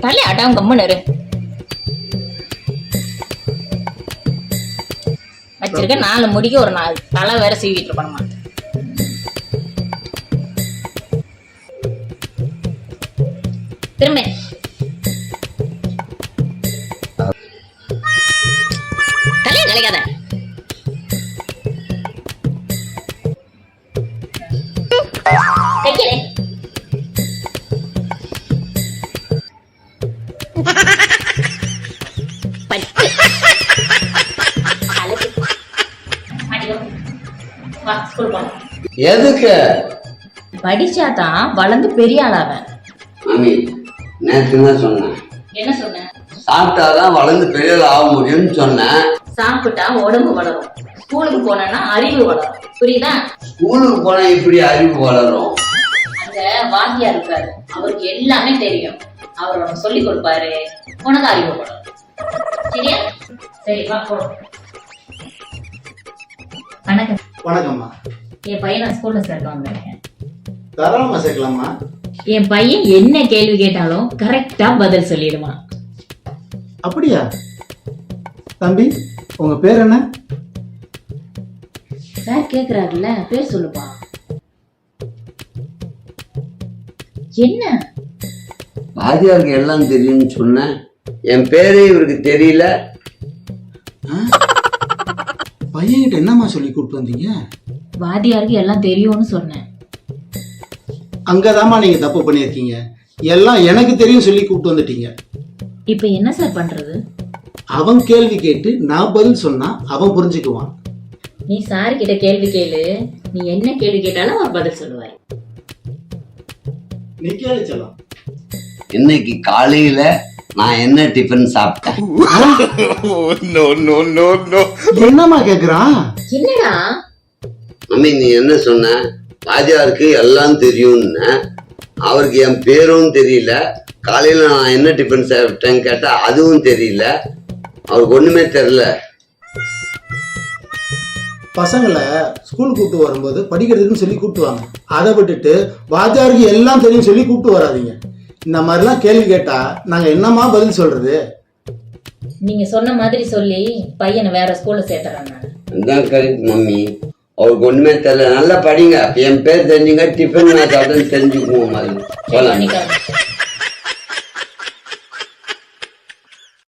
தலை அடம் கம்முன்னு இரு. வச்சிருக்க 4 முடிக்கு ஒரு 4 தலை வேற சீவிட்டு இருக்கணுமா? திரும்ப தலையை கலைக்காத. தைக்கிறேன். எதுக்கு? படிச்சாதான் வளர்ந்து பெரிய ஆளாவேன். மாமி நேற்று தான் சொன்னேன். என்ன சொன்ன? சாப்பிட்டாதான் வளர்ந்து பெரிய ஆள் ஆக முடியும்னு சொன்னேன். சாப்பிட்டா உடம்பு வளரும், ஸ்கூலுக்கு போனா அறிவு வளரும். புரியுதா? ஸ்கூலுக்கு போனா இப்படி அறிவு வளரும். அங்க வாத்தியார் இருக்காரு, அவருக்கு எல்லாமே தெரியும். அவர் உனக்கு சொல்லி கொடுப்பாரு, உனக்கு அறிவு வளரும். சரியா? சரி வா போறோம். வணக்கம். வணக்கம்மா. என் பையனை ஸ்கூல்ல சேர்க்க வந்திருக்கேன். தாராளமா சேர்க்கலாமா? என் பையன் என்ன கேள்வி கேட்டாலும் கரெக்டா பதில் சொல்லிடுவான். அப்படியா? தம்பி உங்க பேர் என்ன? சார் கேக்குறாருல்ல, பேர் சொல்லுப்பா. என்ன? வாத்தியாருக்கு எல்லாம் தெரியும்னு சொன்னேன். என் பேரே இவருக்கு தெரியல. பையன்கிட்ட என்னம்மா சொல்லி கூப்பிட்டு வந்தீங்க? வாத்தியாருக்கு எல்லாம் தெரியும்னு சொன்னேன். அங்கதாம்மா நீங்க தப்பு பண்ணியிருக்கீங்க. எல்லாம் எனக்கு தெரியும் சொல்லி கூப்பிட்டு வந்துட்டீங்க. இப்ப என்ன சார் பண்றது? அவன் கேள்வி கேட்டு நான் பதில் சொன்னா அவன் புரிஞ்சுக்குவான். நீ சார் கிட்ட கேள்வி கேளு, நீ என்ன கேள்வி கேட்டாலும் அவர் பதில் சொல்லுவார். நீ கேளு செல்லம். இன்னைக்கு காலையில நான் என்ன டிஃபன் சாப்பிட்டேன்? என்னம்மா கேக்குறான்? என்னடா? மம்மி நீ என்ன சொன்ன? வாத்தியாருக்கு எல்லாம் தெரியும்னு. அவருக்கு என் பேரும் தெரியல. காலையில நான் என்ன டிஃபன் சாப்பிட்டேன்னு கேட்டா அதுவும் தெரியல. அவருக்கு ஒண்ணுமே தெரியல. பசங்களை ஸ்கூல் கூப்பிட்டு வரும்போது படிக்கிறதுக்குன்னு சொல்லி கூப்பிட்டு வாங்க. அதை விட்டுட்டு வாத்தியாருக்கு எல்லாம் தெரியும் சொல்லி கூப்பிட்டு வராதீங்க. இந்த மாதிரிலாம் கேள்வி கேட்டா நாங்க என்னமா பதில் சொல்றது? நீங்க சொன்ன மாதிரி சொல்லி பையனை வேற ஸ்கூல்ல சேர்த்துறேன் நான். அதான் கரெக்ட் மம்மி. அவருக்கு ஒண்ணுமே தெரியல. நல்லா படிங்க. என் பேர் தெரிஞ்சுங்க, டிஃபன் நான் சாப்பிட்டேன்னு தெரிஞ்சுக்குவோம். மாதிரி சொல்லலாம்.